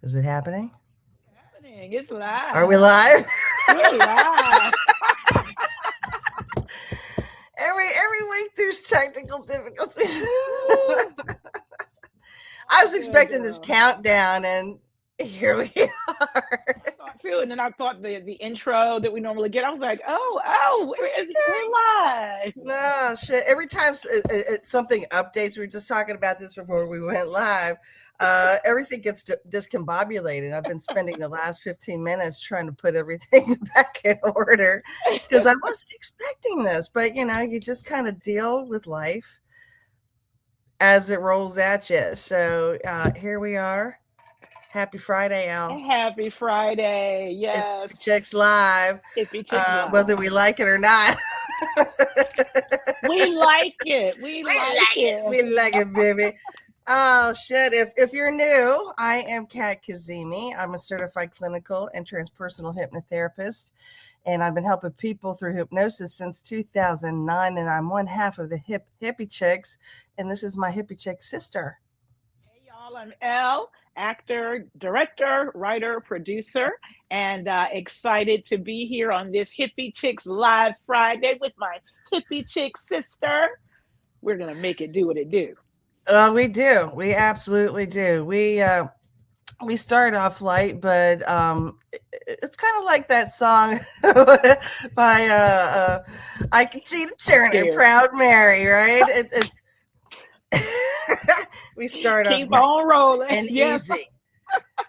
Is it happening? Happening. It's Are we live. live? We're live. every week there's technical difficulties. Woo. I All was good, expecting this girl. countdown, and here we are. I thought too, and then I thought the intro that we normally get. I was like, oh, we're live. No shit. Every time something updates, we were just talking about this before we went live. Everything gets discombobulated. I've been spending the last 15 minutes trying to put everything back in order because I wasn't expecting this. But you just kind of deal with life as it rolls at you. So here we are. Happy Friday, Elle. Happy Friday. It's Yes. Chicks Live, Hippie Chicks whether live. we like it or not. We like it. We We like like it. it. We like it, baby. Oh shit! If you're new, I am Kat Kazemi. I'm a certified clinical and transpersonal hypnotherapist, and I've been helping people through hypnosis since 2009. And I'm one half of the Hippie Chicks, and this is my Hippie Chick sister. Hey, y'all. I'm Elle, actor, director, writer, producer, and excited to be here on this Hippie Chicks Live Friday with my Hippie Chick sister. We're going to make it do what it do. We do. We absolutely do. We start off light, but it's kind of like that song by I Can See the I'm Turner, scared. Proud Mary, right? We start off Keep on nice rolling. and Yeah. easy,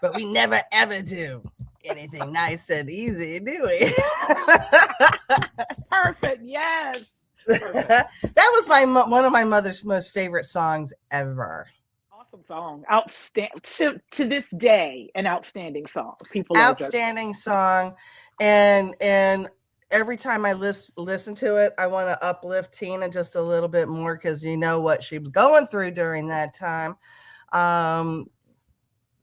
but we never ever do anything nice and easy, do we? Perfect. Yes. Perfect. That was one of my mother's most favorite songs ever. Awesome song. Outstanding. To this day, an outstanding song. People are just, Outstanding song, and every time I listen to it, I want to uplift Tina just a little bit more because you know what she was going through during that time. Um,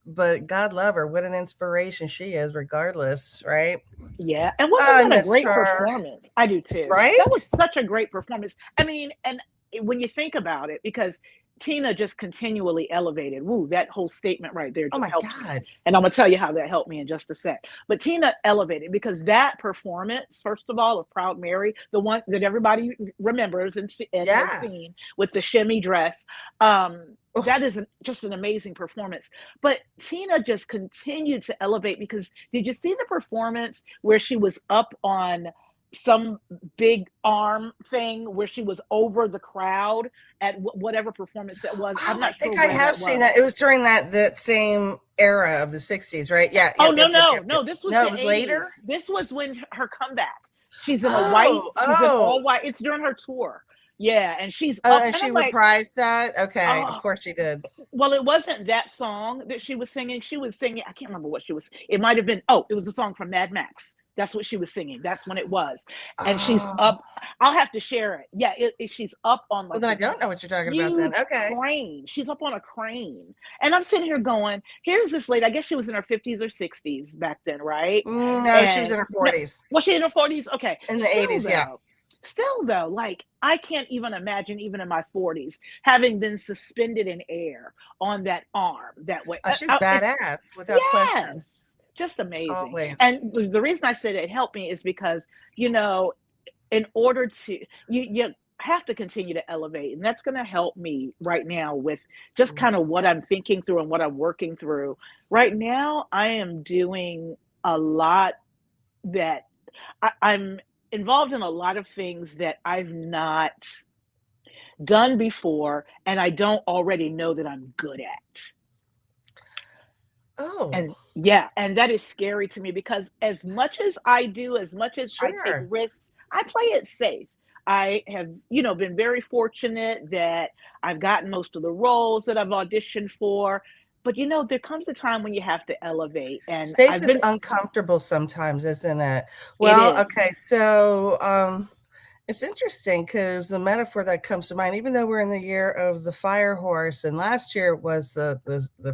but God love her, what an inspiration she is, regardless, right? yeah. And wasn't I that a miss great her, performance? I do too. That was right? such a great performance. I mean, and when you think about it, because Tina just continually elevated. Woo, that whole statement right there Oh just my helps me. God, And I'm going to tell you how that helped me in just a sec. But Tina elevated because that performance, first of all, of Proud Mary, the one that everybody remembers and has yeah. seen with the shimmy dress, that is just an amazing performance. But Tina just continued to elevate because did you see the performance where she was up on some big arm thing where she was over the crowd at whatever performance that was? I'm Oh, I not sure think I where have that seen was. that. It was during that same era of the 60s, right? Yeah, Oh, yep, no, yep, yep, no, yep, yep. no. This was No, the it was 80s. later. This was when her comeback. She's in a white, Oh, she's in all oh, white. It's during her tour. Yeah, and she's up, and and she I'm like, reprised that. Okay, of oh, course she did. well, it wasn't that song that she was singing. She was singing, I can't remember what she was. It might have been, oh, it was a song from Mad Max. That's what she was singing. That's when it was. And she's Oh, up. I'll have to share it. Yeah, she's up on well, like then I this don't know what you're talking about then. huge Okay. crane. She's up on a crane. And I'm sitting here going, here's this lady. I guess she was in her 50s or 60s back then, right? No, she was And in her no, 40s. was she in her 40s? Okay. In the 80s, yeah. Still though, like I can't even imagine, even in my 40s, having been suspended in air on that arm that way. Oh, she was It's badass, without question. yes, just amazing. Always. And the reason I said it helped me is because you know, in order to you have to continue to elevate, and that's going to help me right now with just kind of what I'm thinking through and what I'm working through right now. I am doing a lot that I'm involved in a lot of things that I've not done before and I don't already know that I'm good at. Oh, And yeah, and that is scary to me because as much as I do, as much as I take sure. risks, I play it safe. I have, been very fortunate that I've gotten most of the roles that I've auditioned for. But there comes a time when you have to elevate. And Safe I've is been, uncomfortable sometimes, isn't it? it Well, is. okay, so it's interesting because the metaphor that comes to mind, even though we're in the year of the fire horse, and last year was the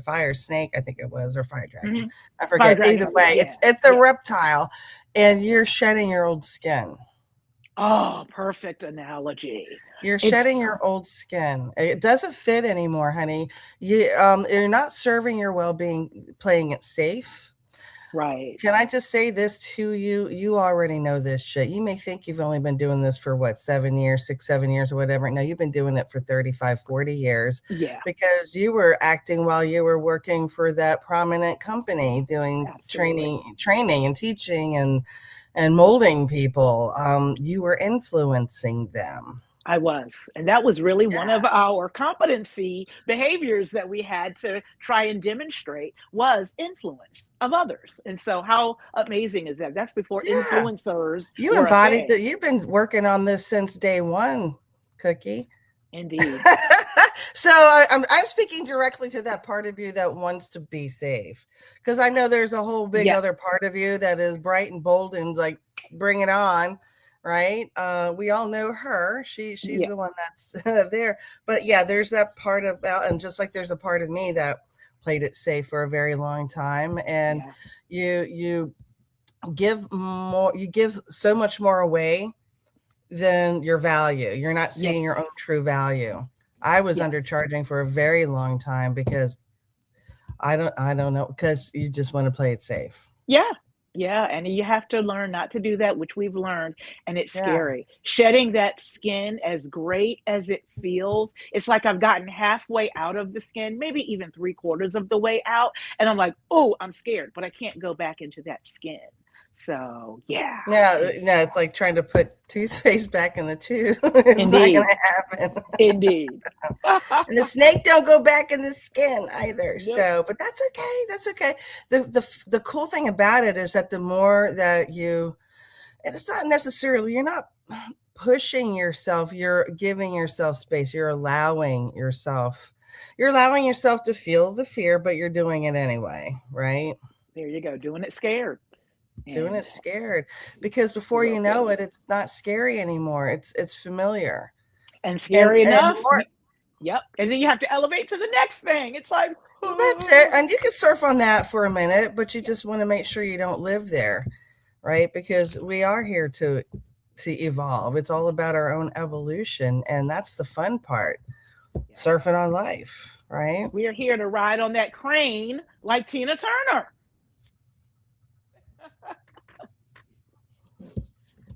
fire snake, I think it was, or fire dragon. Mhm. I Fire forget. Either dragon. way, Yeah. it's a Yeah. reptile, and you're shedding your old skin. Oh, perfect analogy. You're It's shedding your old skin. It doesn't fit anymore, honey. You're not serving your well-being, playing it safe. right. Can I just say this to you? You already know this shit. You may think you've only been doing this for what, 7 years, 6, 7 years, or whatever. No, you've been doing it for 35, 40 years Yeah, because you were acting while you were working for that prominent company doing absolutely. training and teaching and molding people. You were influencing them. I was. And that was really one Yeah. of our competency behaviors that we had to try and demonstrate was influence of others. And so how amazing is that? That's before Yeah. influencers You were a embodied thing. that. You've been working on this since day one, Cookie. Indeed. So I'm speaking directly to that part of you that wants to be safe, because I know there's a whole big Yeah. other part of you that is bright and bold and like bring it on, right? We all know her. She's Yeah. the one that's there. But yeah, there's that part of that, and just like there's a part of me that played it safe for a very long time, and Yeah. you give more. You give so much more away than your value. You're not seeing Yes. your own true value. I was Yes. undercharging for a very long time because I don't know, because you just want to play it safe. Yeah. Yeah, and you have to learn not to do that, which we've learned, and it's Yeah. scary. Shedding that skin, as great as it feels, it's like I've gotten halfway out of the skin, maybe even 3/4 of the way out, and I'm like, "Oh, I'm scared," but I can't go back into that skin. So, yeah, Yeah, it's no, it's like trying to put toothpaste back in the tube. It's not indeed, gonna happen. indeed. And the snake don't go back in the skin either. Nope. So, but that's okay. That's okay. The cool thing about it is that the more that you, and it's not necessarily, you're not pushing yourself, you're giving yourself space, you're allowing yourself to feel the fear, but you're doing it anyway, right? There you go, doing it scared, Doing and it scared, because before real you know good. it, it's not scary anymore. It's familiar. And And scary and enough, more. yep, and then you have to elevate to the next thing. It's like, Well, that's it. And you can surf on that for a minute, but you just want to make sure you don't live there, right? Because we are here to evolve. It's all about our own evolution, and that's the fun part. yeah. Surfing on life, right? We are here to ride on that crane like Tina Turner.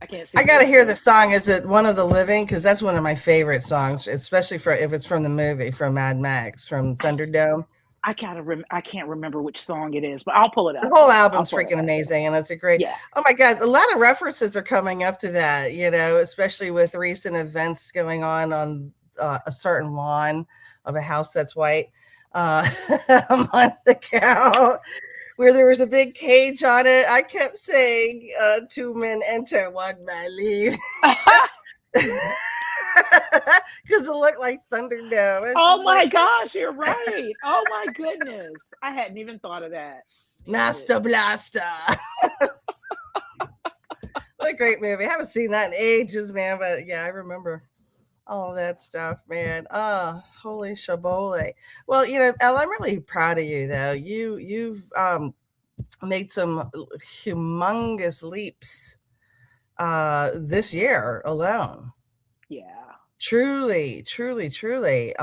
I can't I sing got to hear lyrics. the song. Is it One of the Living? Because that's one of my favorite songs, especially for if it's from the movie, from Mad Max, from Thunderdome. I can't remember which song it is, but I'll pull it The up. whole I'll album's pull it freaking up. amazing, and it's a great. Yeah. Oh my god, a lot of references are coming up to that. Especially with recent events going on a certain lawn of a house that's white a month ago, where there was a big cage on it. I kept saying, "Two men enter, one man leave," because it looked like Thunderdome. It's Oh my like gosh, you're right. Oh my goodness. I hadn't even thought of that. Man. Master Blaster. What a great movie. I haven't seen that in ages, man, but yeah, I remember all of that stuff, man. Oh, holy shabole. Well, Elle, I'm really proud of you though. You've made some humongous leaps this year alone. Yeah. Truly, truly, truly.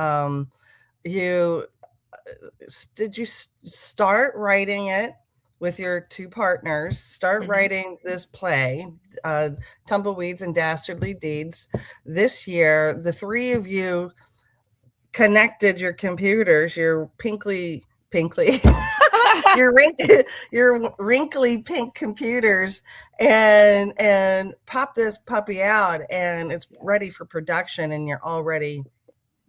You did you start writing it with your two partners, start Hmm. writing this play, Tumbleweeds and Dastardly Deeds, this year. The three of you connected your computers, your pinkly, your wrinkly pink computers, and pop this puppy out, and it's Yeah. ready for production, and you're already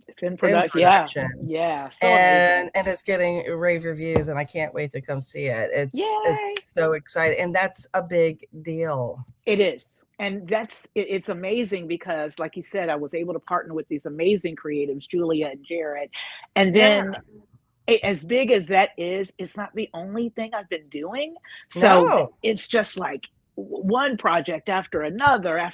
It's in in production. Yeah. production, Yeah. So and amazing. it's getting rave reviews, and I can't wait to come see it. It's Yay. so exciting, and that's a big deal. It is. And it's amazing because, like you said, I was able to partner with these amazing creatives, Julia and Jared. And Yeah. then as big as that is, it's not the only thing I've been doing. So No. it's just like one project after another, and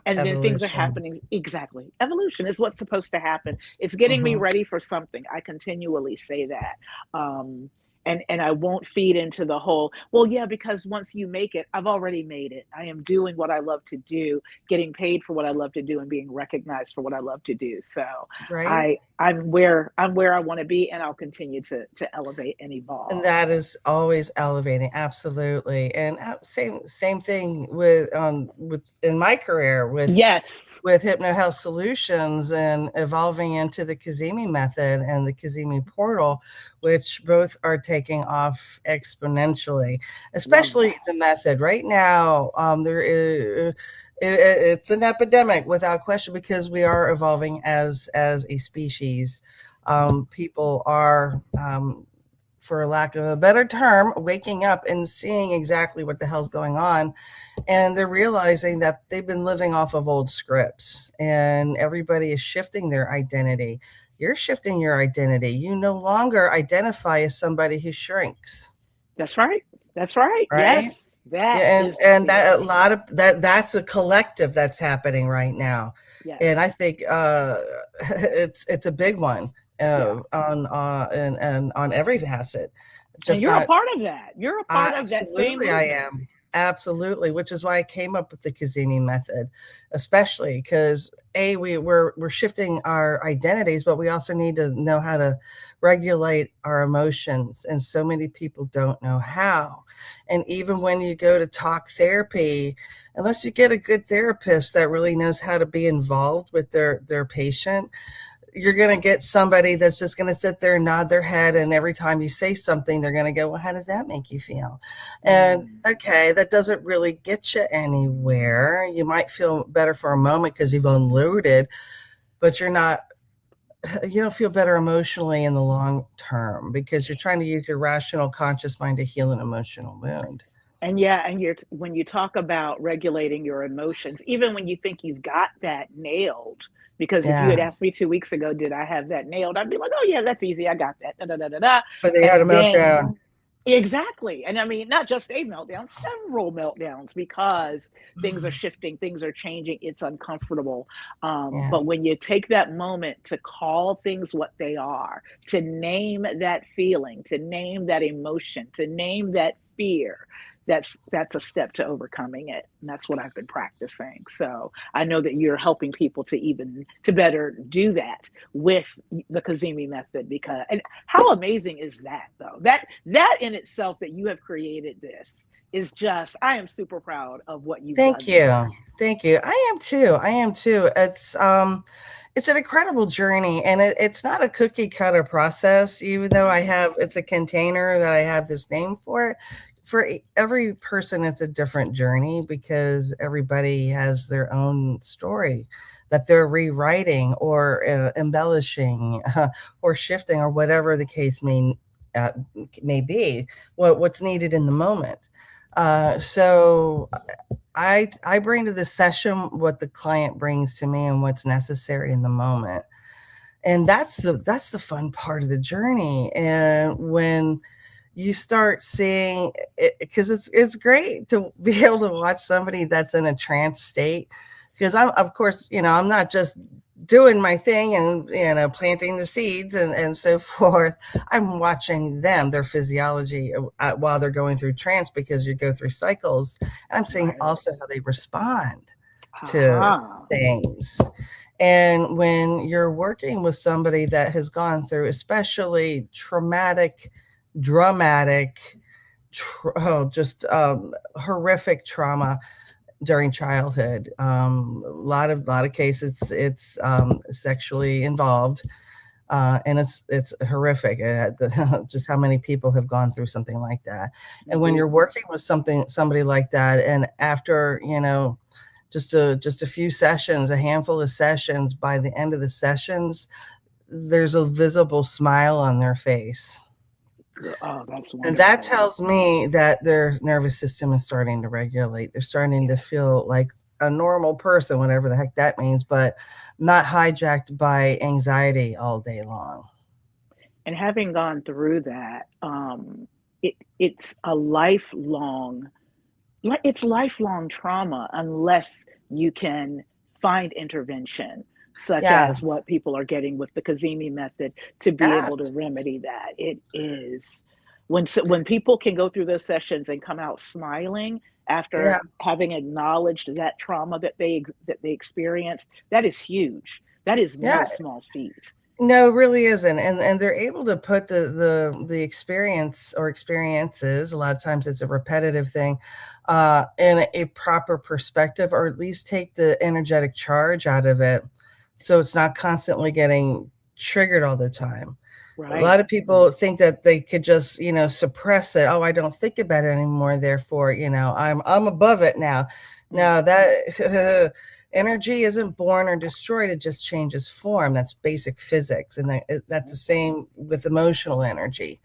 then things are Evolution. happening. Exactly, evolution is what's supposed to happen. It's getting me Mhm. ready for something. I continually say that. um and I won't feed into the whole, well, yeah, because once you make it, I've already made it. I am doing what I love to do, getting paid for what I love to do, and being recognized for what I love to do. So Right. I'm where I want to be, and I'll continue to elevate and And evolve. that is always elevating, absolutely. And same thing with in my career Yes, with HypnoHealth Solutions and evolving into the Kazemi method and the Kazemi portal, which both are taking off exponentially, love especially that. the method. Right now, there is it's an epidemic without question because we are evolving as a species. People are for lack of a better term, waking up and seeing exactly what the hell's going on. And they're realizing that they've been living off of old scripts and everybody is shifting their identity. You're shifting your identity. You no longer identify as somebody who shrinks, That's right. That's right. right? Yes, that Yeah, is the and that a feeling. lot of that's a collective that's happening right now, Yes. and I think it's a big one Yeah. and on every facet, And just you're a not. part of that. You're a part of that same Absolutely, I movement. am. Absolutely, which is why I came up with the Kazemi method, especially because we're shifting our identities, but we also need to know how to regulate our emotions, and so many people don't know how. And even when you go to talk therapy, unless you get a good therapist that really knows how to be involved with their patient, you're going to get somebody that's just going to sit there and nod their head. And every time you say something, they're going to go, well, how does that make you feel? And Mm. okay, that doesn't really get you anywhere. You might feel better for a moment because you've unloaded, but you don't feel better emotionally in the long term because you're trying to use your rational, conscious mind to heal an emotional wound. And yeah, and you're when you talk about regulating your emotions, even when you think you've got that nailed, because if you had Yeah. asked me 2 weeks ago, did I have that nailed? I'd be like, oh yeah, that's easy. I got that. Da, da, da, da, da. But they had a And then meltdown. exactly. And I mean, not just a meltdown, several meltdowns because things are shifting, things are changing, it's uncomfortable. Yeah. But when you take that moment to call things what they are, to name that feeling, to name that emotion, to name that fear, that's a step to overcoming it. And that's what I've been practicing. So I know that you're helping people to better do that with the Kazemi method. Because and how amazing is that though? That in itself, that you have created this, is just, I am super proud of what you've Thank done there. you. Thank you. I am too. I am too. It's an incredible journey and it's not a cookie cutter process, even though it's a container that I have this name for it. For every person, it's a different journey because everybody has their own story that they're rewriting or embellishing or shifting or whatever the case uh, may be, what's needed in the moment. So I bring to the session what the client brings to me and what's necessary in the moment. And that's the fun part of the journey. And when you start seeing it, because it's great to be able to watch somebody that's in a trance state. Because I'm of course, I'm not just doing my thing and planting the seeds and so forth. I'm watching them, their physiology while they're going through trance because you go through cycles. And I'm seeing Right. also how they respond to Uh-huh. things. And when you're working with somebody that has gone through especially traumatic, dramatic, just horrific trauma during childhood, a lot of cases it's sexually involved, and it's horrific. Just how many people have gone through something like that. And when you're Indeed. working with somebody like that, and after just a few sessions, a handful of sessions, by the end of the sessions, there's a visible smile on their face. Oh, that's And that wonderful. tells me that their nervous system is starting to regulate. They're starting to Yes. feel like a normal person, whatever the heck that means, but not hijacked by anxiety all day long. And having gone through that, it's a lifelong, it's lifelong trauma unless you can find intervention, such Yeah. as what people are getting with the Kazemi method, to be able to Yes. remedy that. It is. When people can go through those sessions and come out smiling Yeah. after having acknowledged that trauma that they experienced, that is huge. That is no Yeah. small feat. No, it really isn't. And they're able to put the experience or experiences, a lot of times it's a repetitive thing, in a proper perspective, or at least take the energetic charge out of it. So it's not constantly getting triggered all the time. A Right. lot of people think that they could just, suppress it. Oh, I don't think about it anymore. Therefore, I'm above it now. Mm. Now that energy isn't born or destroyed, it just changes form. That's basic physics. And that's the same with emotional energy.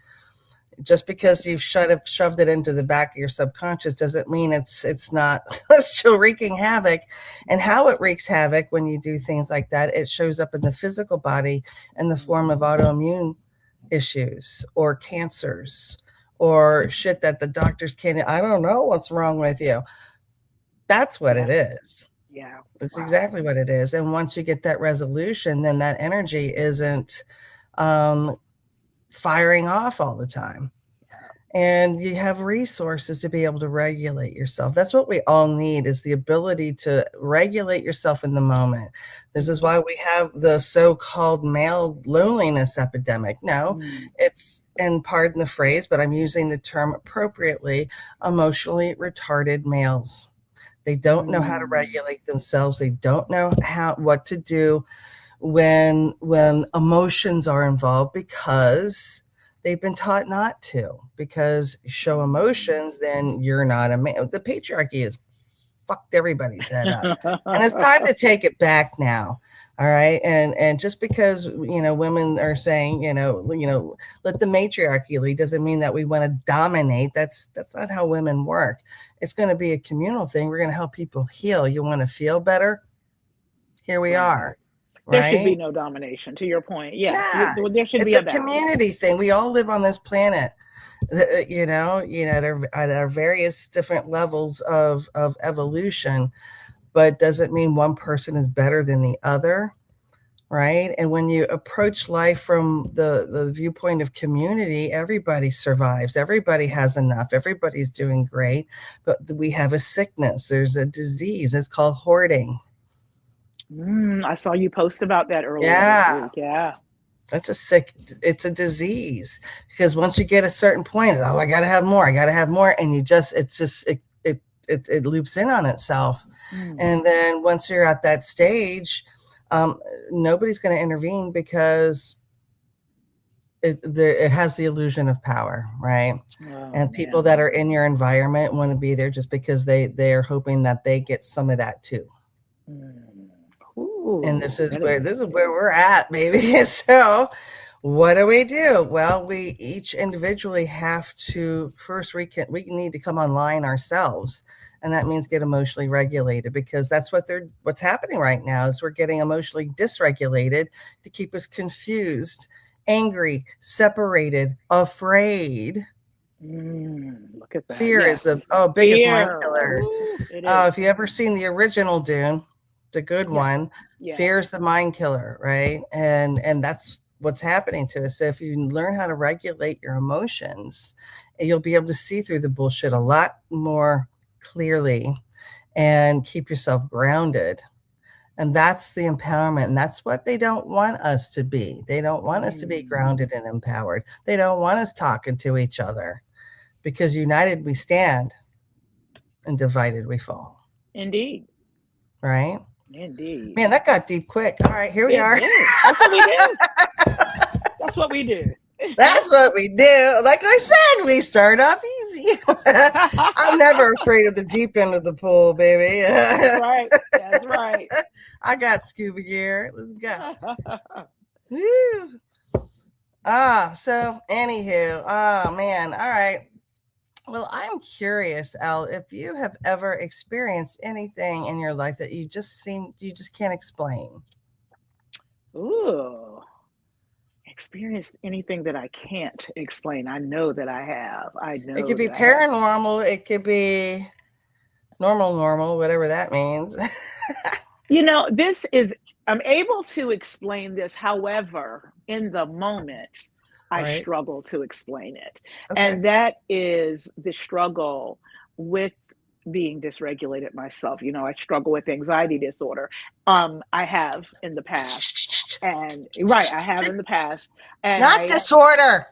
Just because you've shoved it into the back of your subconscious doesn't mean it's not still wreaking havoc. And how it wreaks havoc when you do things like that, it shows up in the physical body in the form of autoimmune issues or cancers or shit that the doctors can't. I don't know what's wrong with you. That's what Yeah. it is. Yeah. That's Wow. exactly what it is. And once you get that resolution, then that energy isn't firing off all the time. And you have resources to be able to regulate yourself. That's what we all need, is the ability to regulate yourself in the moment. This is why we have the so-called male loneliness epidemic. No, it's, and pardon the phrase, but I'm using the term appropriately, emotionally retarded males. They don't know how to regulate themselves. They don't know what to do when emotions are involved, because they've been taught not to. Because you show emotions, then you're not a man. The patriarchy has fucked everybody's head up, and it's time to take it back now. All right, and just because women are saying let the matriarchy lead, doesn't mean that we want to dominate. That's not how women work. It's going to be a communal thing. We're going to help people heal. You want to feel better? Here we are. There should be Right? no domination, to your point. Yeah, Yeah, there should be it's a a balance. community thing. We all live on this planet, at our various different levels of evolution, but doesn't mean one person is better than the other, right? And when you approach life from the viewpoint of community, everybody survives. Everybody has enough. Everybody's doing great, but we have a sickness. There's a disease. It's called hoarding. I saw you post about that earlier this Yeah. week. Yeah. It's a disease, because once you get a certain point, oh, I got to have more. And it loops in on itself. And then once you're at that stage, nobody's going to intervene, because it has the illusion of power, right? And people that are in your environment want to be there just because they're hoping that they get some of that too. And this is where we're at, baby. So what do? Well, we each individually have to first, we need to come online ourselves. And that means get emotionally regulated, because that's what's happening right now, is we're getting emotionally dysregulated to keep us confused, angry, separated, afraid. Look at that. Fear is the biggest mind killer. If you ever seen the original Dune, the good one, fear is the mind killer, right? And that's what's happening to us. So if you learn how to regulate your emotions, you'll be able to see through the bullshit a lot more clearly and keep yourself grounded. And that's the empowerment. And that's what they don't want us to be. They don't want us to be grounded and empowered. They don't want us talking to each other, because united we stand and divided we fall. Indeed. Right? Indeed. Man, that got deep quick. All right, here we are. That's what we do. That's what we do. That's what we do. Like I said, we start off easy. I'm never afraid of the deep end of the pool, baby. That's right. That's right. I got scuba gear. Let's go. Woo. So anywho, man. All right. Well, I'm curious, Elle, if you have ever experienced anything in your life that you just can't explain. Ooh. Experienced anything that I can't explain. I know that I have. I know it could be paranormal. It could be normal, whatever that means. I'm able to explain this. However, in the moment, I right? struggle to explain it. Okay. And that is the struggle with being dysregulated myself. You know, I struggle with anxiety disorder. I have in the past. And right, I have in the past. And Not I disorder.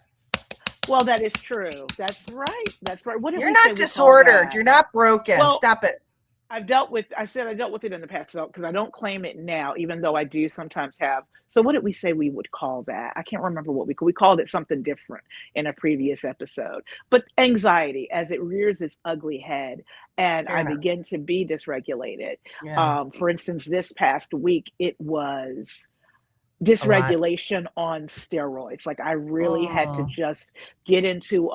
well, that is true. That's right. That's right. What did You're we say not we call disordered. that? You're not broken. Well, Stop it. I said I dealt with it in the past because I don't claim it now, even though I do sometimes have. So what did we say we would call that? I can't remember what we called it something different in a previous episode. But anxiety, as it rears its ugly head and Fair I enough. begin to be dysregulated. Yeah, For instance, this past week, it was a lot. dysregulation on steroids. Like I really had to Mm, just get into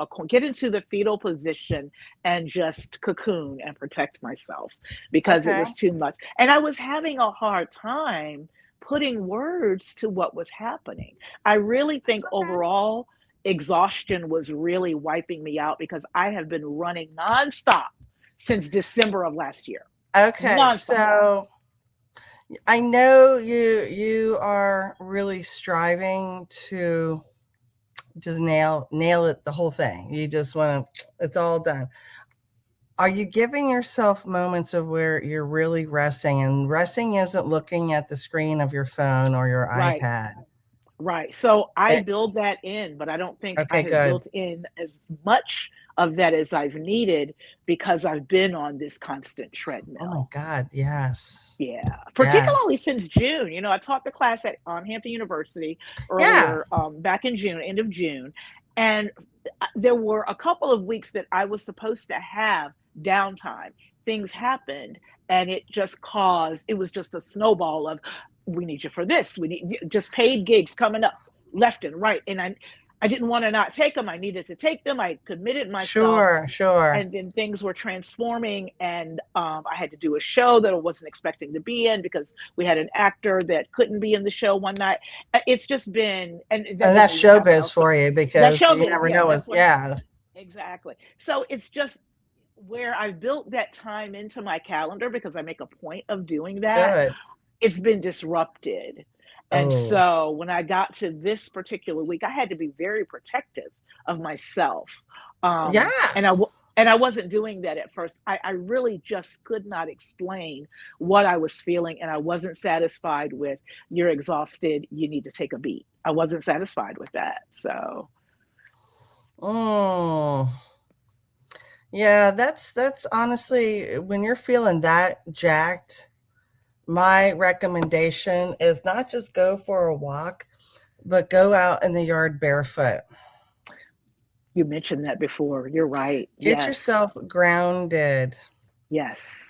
the fetal position and just cocoon and protect myself because it okay. was too much. And I was having a hard time putting words to what was happening. I really think Okay. overall exhaustion was really wiping me out because I have been running nonstop since December of last year. Okay. Nonstop. So I know you are really striving to just nail it, the whole thing. You just want to, it's all done. Are you giving yourself moments of where you're really resting? And resting isn't looking at the screen of your phone or your Right. iPad. Right. So I Eh, build that in, but I don't think I okay, have good. built in as much of that as I've needed because I've been on this constant Oh my treadmill. God. Yes. Yeah, Yes. particularly since June. You know, I taught the class at Hampton University Yeah. earlier, back in June, end of June, and there were a couple of weeks that I was supposed to have downtime. Things happened, and it just caused. It was just a snowball of, we need you for this. We need just paid gigs coming up left and right, and I didn't want to not take them. I needed to take them. I committed myself Sure. Sure. and then things were transforming and I had to do a show that I wasn't expecting to be in because we had an actor that couldn't be in the show one night. It's just been, and that And doesn't that's even happen showbiz else, but for you that because you showbiz, never yeah, know what, that's what yeah. exactly. So it's just where I built that time into my calendar because I make a point of doing that. Good. It's been disrupted. And Oh, so when I got to this particular week, I had to be very protective of myself. yeah. And I wasn't doing that at first. I really just could not explain what I was feeling, and I wasn't satisfied with, you're exhausted, you need to take a beat. I wasn't satisfied with that. So Mm. Yeah, that's honestly, when you're feeling that jacked, my recommendation is not just go for a walk, but go out in the yard barefoot. you mentioned that before. You're right. Get Yes. yourself grounded. Yes.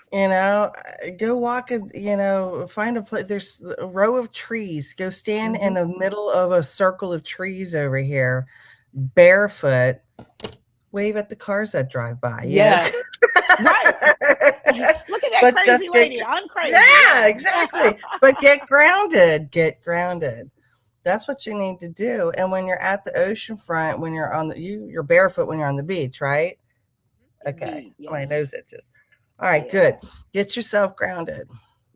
Go walk, find a place. There's a row of trees. Go stand in Hmm. the middle of a circle of trees over here, barefoot. Wave at the cars that drive by. Yes. Right. Look at that But just crazy get, lady. I'm crazy. yeah, Yeah. exactly. But get grounded. Get grounded. That's what you need to do. And when you're at the ocean front, when you're on you're barefoot when you're on the beach, right? Okay. Indeed. My Yes. nose itches. All right, Yeah. good. Get yourself grounded.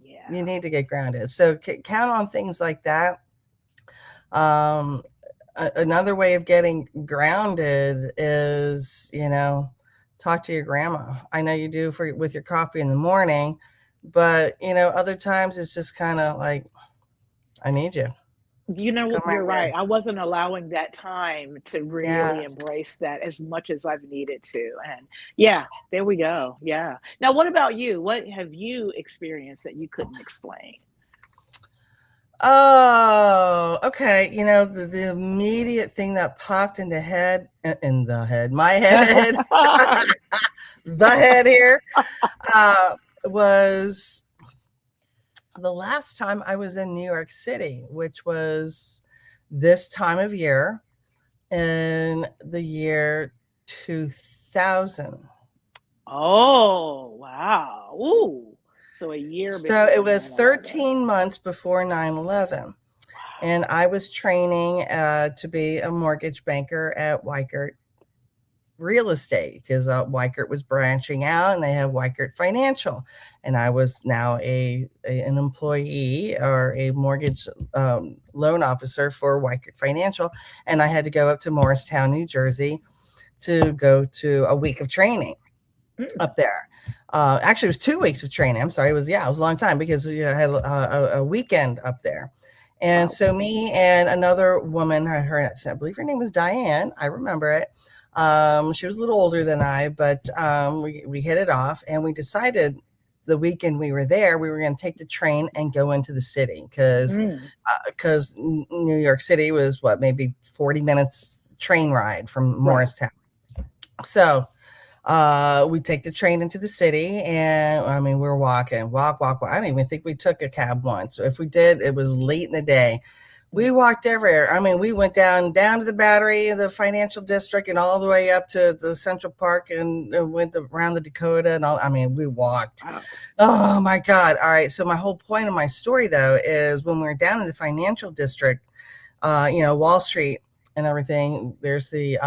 You Yeah. need to get grounded. So count on things like that. Um, Another way of getting grounded is, talk to your grandma. I know you do with your coffee in the morning, but other times it's just kind of like, I need you. You know, Come right you're right. here. I wasn't allowing that time to Yeah. really embrace that as much as I've needed to. And yeah, there we go. Yeah. Now, what about you? What have you experienced that you couldn't explain? Oh, okay. The immediate thing that popped in the head, my head, the head here, was the last time I was in New York City, which was this time of year in the year 2000. Oh, wow. Ooh. So a year So it before was 9/11. 13 months before 9/11. And I was training to be a mortgage banker at Weichert. real estate because Weikert was branching out and they have Weikert Financial. And I was now an employee or a mortgage loan officer for Weikert Financial. And I had to go up to Morristown, New Jersey to go to a week of training up there. Actually, it was 2 weeks of training. I'm sorry. It was a long time because I had a weekend up there. And so me and another woman, I believe her name was Diane. I remember it. She was a little older than I, but we hit it off and we decided the weekend we were there, we were going to take the train and go into the city because New York City was maybe 40 minutes train ride from Morristown. So we take the train into the city and I mean, we're walking, walk. I don't even think we took a cab once. So if we did, it was late in the day. We walked everywhere. I mean, we went down to the Battery, the financial district, and all the way up to the Central Park and went around the Dakota and all. I mean, we walked. Wow. Oh my God. All right. So my whole point of my story though, is when we were down in the financial district, Wall Street and everything, there's the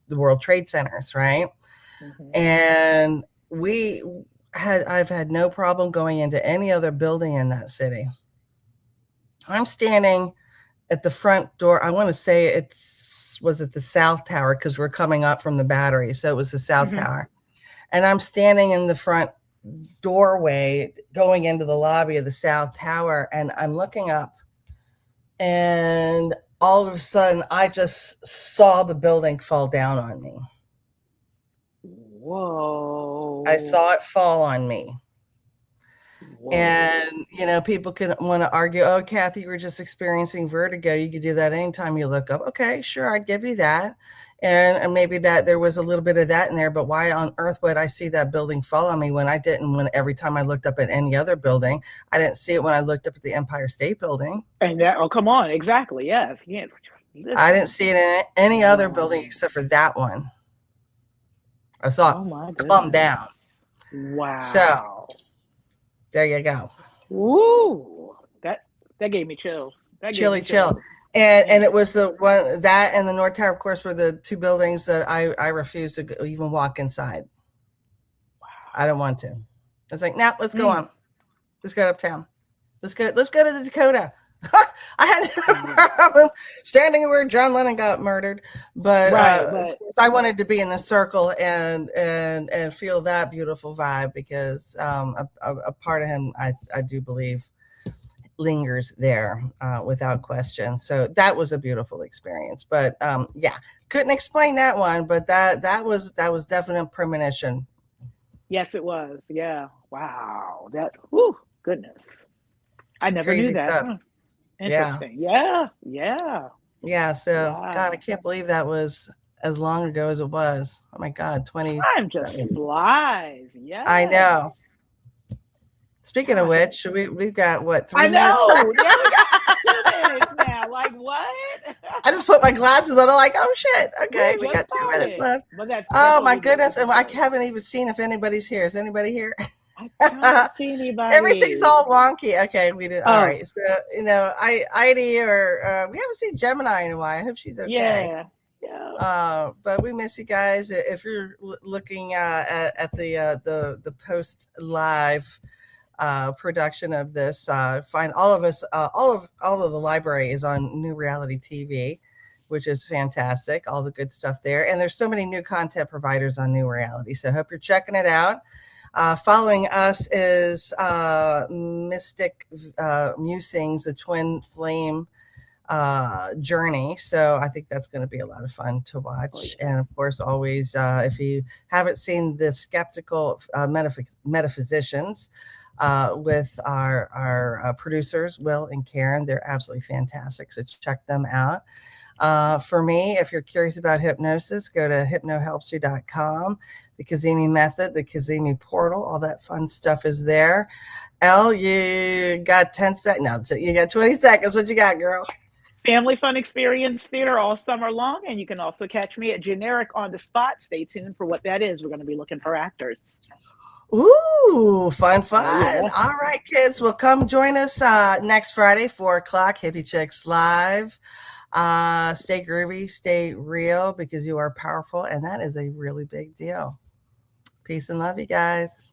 World Trade Centers, right? Mm-hmm. And I've had no problem going into any other building in that city. I'm standing at the front door. I want to say was it the South Tower because we're coming up from the Battery. So it was the South Tower. And I'm standing in the front doorway going into the lobby of the South Tower. And I'm looking up and all of a sudden I just saw the building fall down on me. Whoa. I saw it fall on me. Whoa. And, people can want to argue, oh, Kathy, you were just experiencing vertigo. You could do that anytime you look up. Okay, sure, I'd give you that. And maybe that there was a little bit of that in there, but why on earth would I see that building fall on me when I didn't, when every time I looked up at any other building? I didn't see it when I looked up at the Empire State Building. And come on, exactly, yes. Yeah. I didn't see it in any other building except for that one. I saw it come down. Wow. So there you go. Woo! That gave me chills. Chill. And it was the one that and the North Tower, of course, were the two buildings that I refused to even walk inside. Wow. I don't want to. I was like, nah, let's go on. Let's go uptown. Let's go to the Dakota. I had standing where John Lennon got murdered, but I wanted to be in the circle and feel that beautiful vibe because a part of him I do believe lingers there without question. So that was a beautiful experience. But couldn't explain that one, but that was definite premonition. Yes, it was. Yeah. Wow. Goodness. I never Crazy knew that. Huh. Interesting. Yeah. So wow. God, I can't believe that was as long ago as it was. Oh my God, 20. Time just flies. Yeah. I know. Speaking of which, we've got 3 minutes? I know. Yeah, we got 2 minutes now. Like what? I just put my glasses on. I'm like, oh shit. Okay, we got 2 minutes left. Oh my goodness, and I haven't even seen if anybody's here. Is anybody here? I can't see anybody. Everything's all wonky. Okay, we did. All right. So Heidi or we haven't seen Gemini in a while. I hope she's okay. Yeah. But we miss you guys. If you're looking at the post live production of this, find all of us. All of the library is on New Reality TV, which is fantastic. All the good stuff there, and there's so many new content providers on New Reality. So I hope you're checking it out. Following us is Mystic Musings, the Twin Flame journey. So I think that's going to be a lot of fun to watch. And of course, always, if you haven't seen the Skeptical Metaphysicians with our producers, Will and Karen, they're absolutely fantastic. So check them out. For me, if you're curious about hypnosis, go to hypnohelpsyou.com. The Kazemi Method, the Kazemi Portal, all that fun stuff is there. Elle, you got 10 seconds. No, you got 20 seconds. What you got, girl? Family Fun Experience Theater all summer long. And you can also catch me at Generic on the Spot. Stay tuned for what that is. We're going to be looking for actors. Ooh, fun. Yeah. All right, kids. Well, come join us next Friday, 4 o'clock, Hippie Chicks Live. Stay groovy, stay real, because you are powerful, and that is a really big deal. Peace and love, you guys.